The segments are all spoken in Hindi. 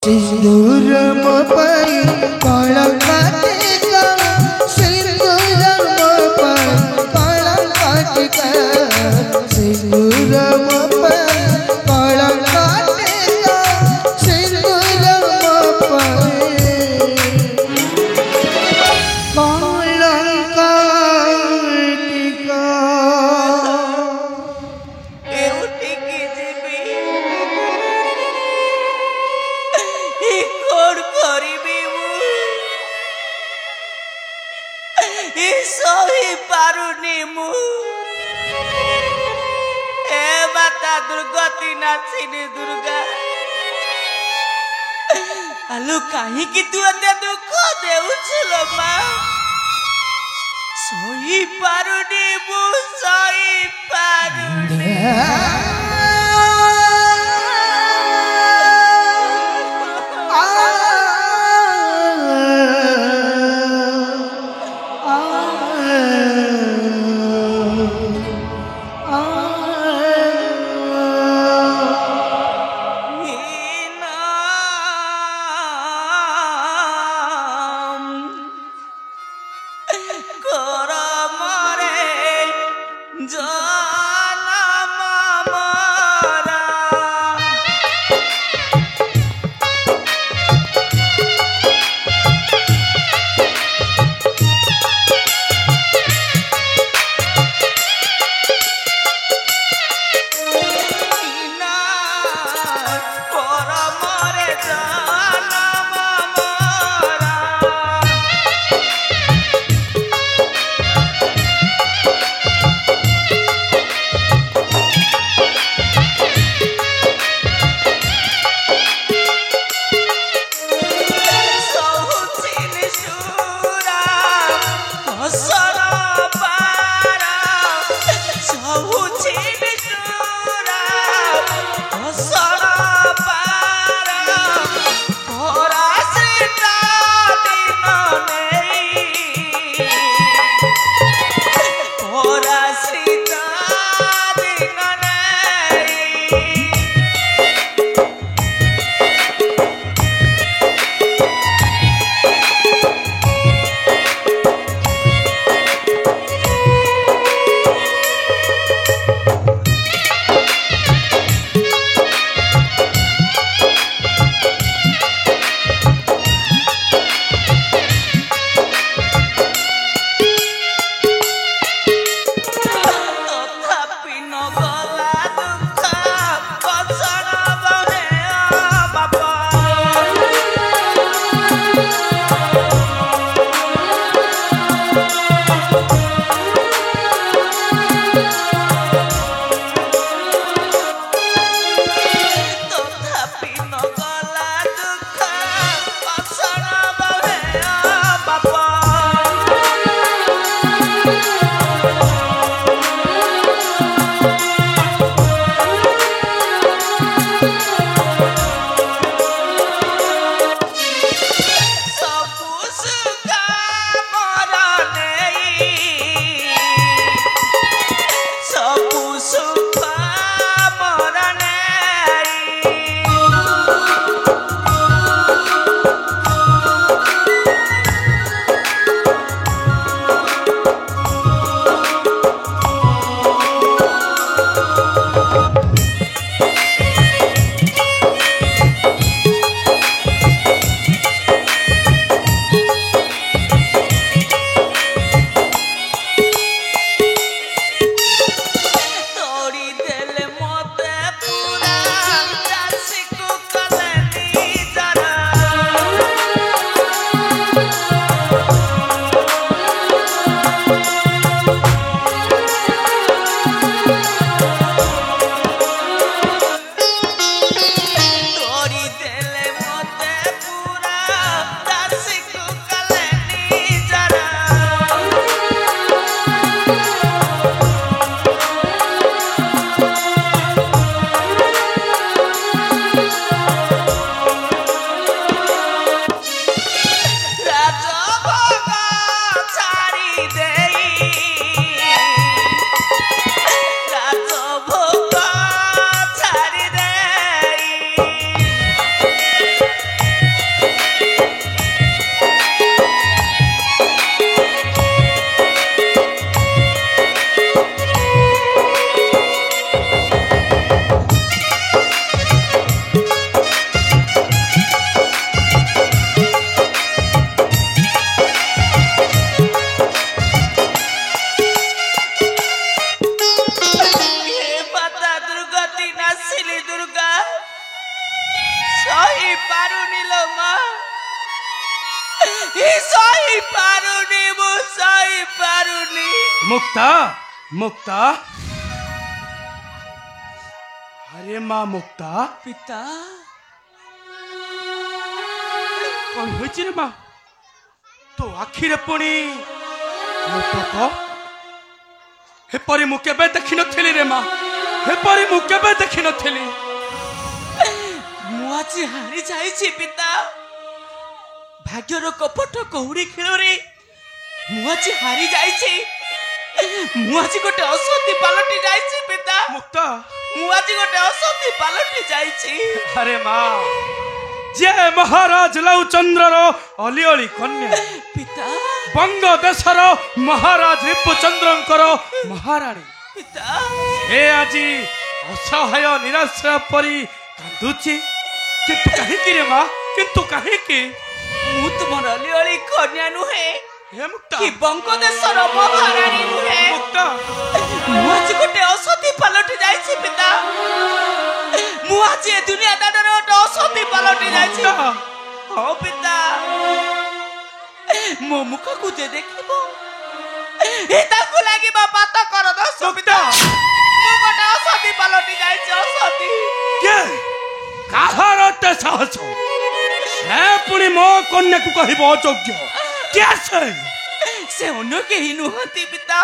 सिंदूरम पई कलंकाटिका सिंदूरम पई कलंकाटिका सिंदूरम पई कलंकाटिका सिंदूरम पई कलंकाटिका दुर्गति नाचिनी दुर्गा आलू कहीं तू एते दुख देउछलो मा सही पारुनी मु सही पारुनी Janam सही पारुनी मु सही पारुनी मुक्ता मुक्ता अरे माँ मुक्ता पिता कौन होइछि रे माँ तो आखिरे पुणी हेपरी मु केबे देखि नथिली रे माँ हेपरी मु केबे देखि नथिली मु आज हारी जाइछि पिता भाग्यर कपट कौड़ी खेଳରେ मु आज हारी जाइछि मु आज गोटे असती पालटी जाइछि पिता मुक्ता मु आज गोटे असती पालटी जाइछि अरे माँ जे महाराज लौचंद्र अली अली कन्या पिता बंग देशर महाराज रिपुचंद्रंकर महाराणी पिता हे आजी असहाय निराश्रय परी कांदुची किंतु काहेकि रे माँ किंतु काहेकि मु तुमर अली कन्या नुहे हे मुक्ता कि बंगदेशर महाराणी नुहे मुक्ता मु आज गोटे असती पालटी जाइछि पिता मु आज ए दुनिया दादार गोटे असती पालटी जाइछि हाँ पिता मो मुख को जे देखिबो ए ताकु लागिबो पात कर दस पिता मु गोटे असती पालटी जाइछि असती के काहार ते साहस से पुणी मो कन्या को कहबो अयोग्य कैसे से अन्य केही नुहति पिता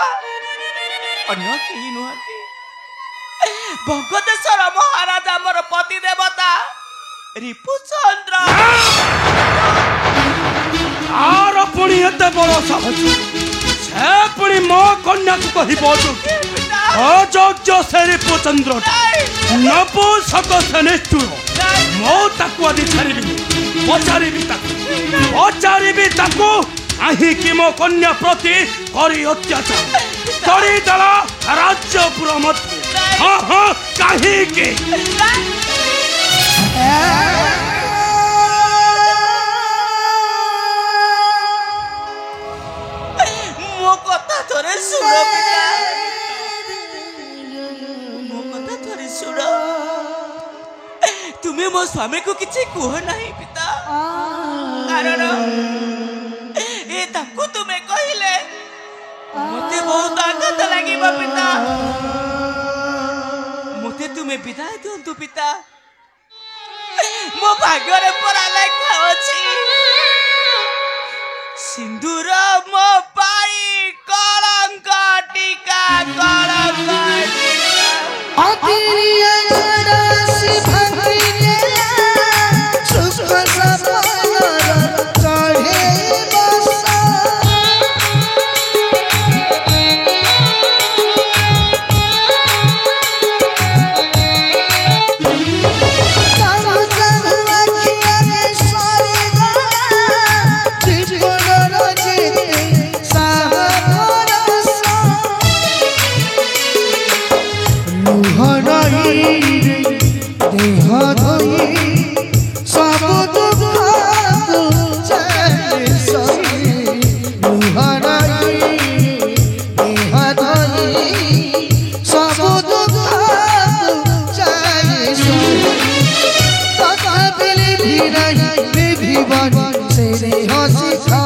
अन्य केही नुहति बंगदेशर महाराज हमर पति देवता रिपुचंद्र आर पुणी एते बड़ साहस से पुणी मो कन्या को कहबो अयोग्य अयोग्य से रिपुचंद्र नपुंसक से निष्ठुर मो ताकू आदि छाड़िबी पचारिबी ताकू काहीकि मो कन्या प्रति करी अत्याचार करी दला राज्यपुर मध्य हाँ हाँ काहीकि मो कथा थोरे सुनो पिता मो कथा थोरे सुनो तुम्हें मो स्वामी को किछि कुह नहीं पिता कारण ए ताकू तुम्हें कहिले मते बहुत आघात लागिबो पिता मते तुम्हें विदाय दियंतु पिता मो भाग्ୟରେ परा लेखा अछि सिंदूर मो पाई कलंक टीका कलंक टीका अतिरिय जड़सी भंगिया सुख सपनर चढ़े बसा चारू चारू अखिया के सारे गला जीवन रचिते साहरसा लुहराई देह धोई सब दुख चले सही लुहराई देह धोई सब दुख चले सही तथा बिली भी नहीं भी बनी से हंसी खा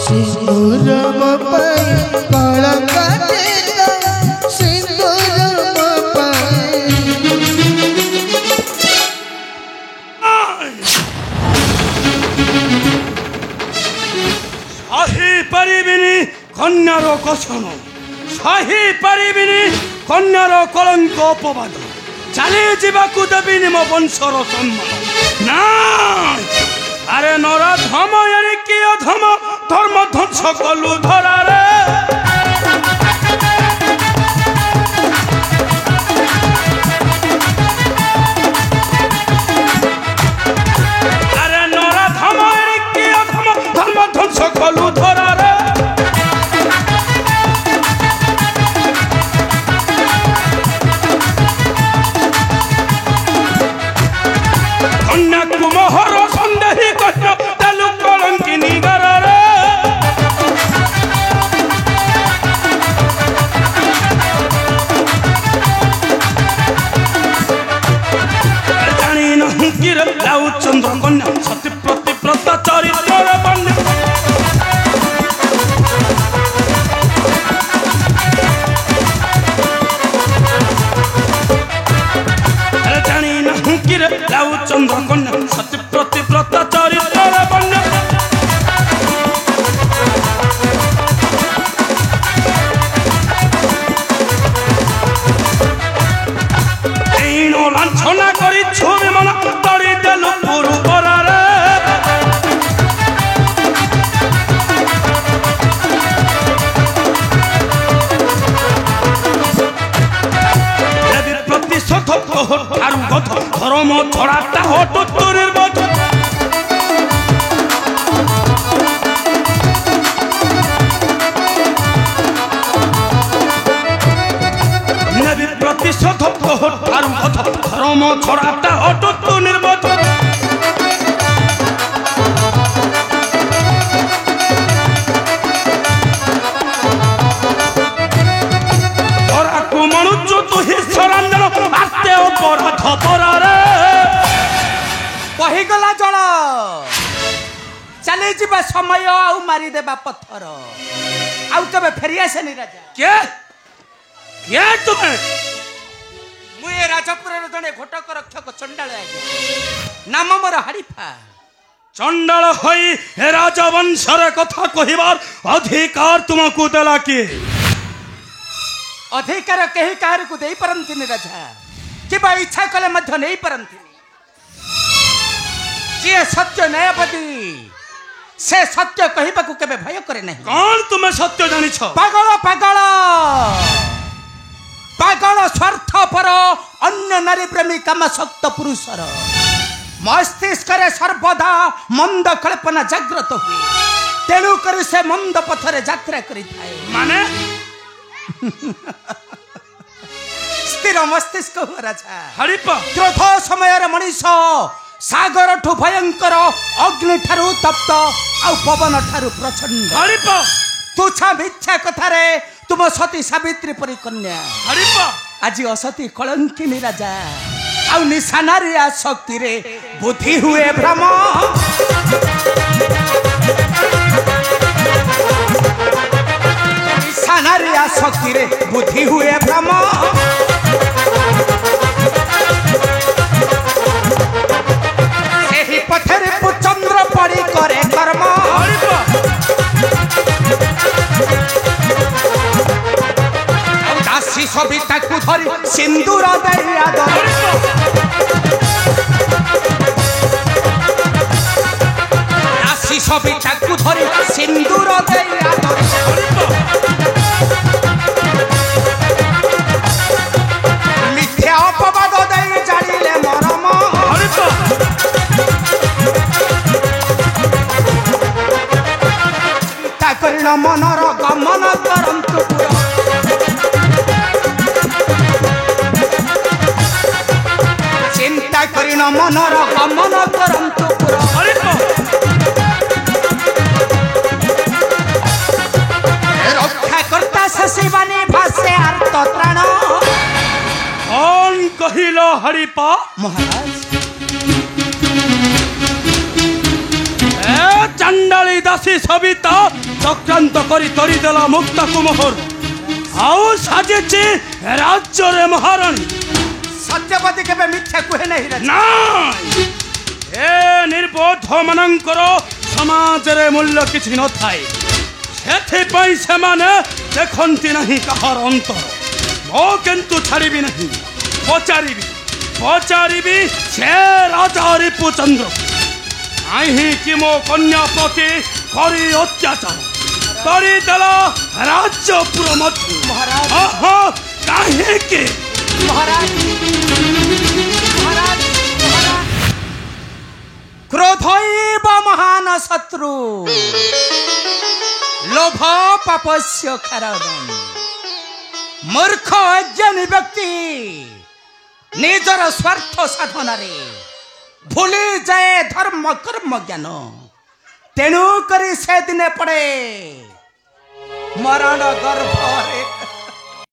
सिंदूरम पाई कलंक टीका सिंदूरम पाई सही परिबिनी कन्यार कसन सही परिबिनी कन्यार कलंक अपवाद चली जावाकू देविनी मो वंशर सम्मान ना अरे नरा धम यानी कि अधम धर्म ध्वंस कलु धरारे अरे नरा धम यानी कि अधम धर्म ध्वंस कलु धरारे कन्या कुमहर संदेही कन्या तेलु कलंकिनी गरारे चंद्र कन्या सती प्रतिव्रता चरित्र बन्या लाछना करी छुबी मन तड़ी देलु पुरु बरारे प्रतिशोध आरु गध धर्म छड़ाटा हटु तु निर्बोध प्रतिशोध आरु गध धर्म छड़ाटा हटु तु निर्बोध मनुष्य तु ही सरांजन आस्ते अपराध परारे कहीगला जल चली जीवा समय आउ मारी देबा पत्थर आउ तबे फेरी आसेनी राजा के तुम्हें मुए राजपुर जने घटक रक्षक चंडाल आज्ञा नाम मोर हरिफा चंडाल होई राजवंशर कथा कहिबार अधिकार तुमको देला कि अधिकार कहीं कार को दे परंतिनी राजा किबा इच्छा कले मध्य नहीं परंतिनी जे सत्य न्यायपति से सत्य कहिबा को केबे भय करे नहीं कौन तुम्हें सत्य जानि छ पागल पागल पागल स्वार्थ पर अन्य नारी प्रेमी कामशक्त पुरुषर मस्तिष्क सर्वदा मंद कल्पना जागृत हुए तेणु कर से मंद पथरे यात्रा करि थाए माने स्थिर मस्तिष्क हो राजा हरिपा क्रोध समय मनीष सागर ठू भयंकर अग्नि ठारू तप्त आउ पवन ठारू प्रचंड हरिपा तुच्छा भिक्षा कथारे तुम सती सावित्री परी कन्या हरिपा आज असती कलंकिनी राजा आउ निशा नारी आसक्ति रे बुद्धि हुए भ्रम निशा नारी आसक्ति रे बुद्धि हुए भ्रम सेही पथरे चंद्र पड़ी करे कर्म दासी सविता को धरी सिंदूर दैया दासी सविता को धरी सिंदूर दैया मिथ्या अपवाद दे जानिले मरम चिंता करिण मनर गमन करंतु चिंता करिण मनर गमन करंतु रक्षा करता शशिवानी भाष्य अर्थ त्राण कौन कहिलो हरिपा महाराज ए चंडाली दासी सविता चक्रांत करी तरी देला मुक्त कुमोहर आउ साजिछि राज्य रे महारानी सत्यपति केबे मिथ्या कहे नहीं राजा ना ए निर्बोध मानकर समाज रे मूल्य किछि न थाए सेथि पई समाने देखंती नहीं कहार अंतर मो किंतु छाड़िबी नहीं पचारिबी से राजा रिपुचंद्र आई कि मो कन्या प्रति करी अत्याचार करी देला राज्यपुर मध्य महाराज काहे के महाराज क्रोधैव महान शत्रु लोभ पापस्य कारणम मूर्ख अज्ञानी व्यक्ति निजर स्वार्थ साधन रे भूली जाए धर्म कर्म ज्ञान तेणु करी से दिने पड़े मरण गर्भ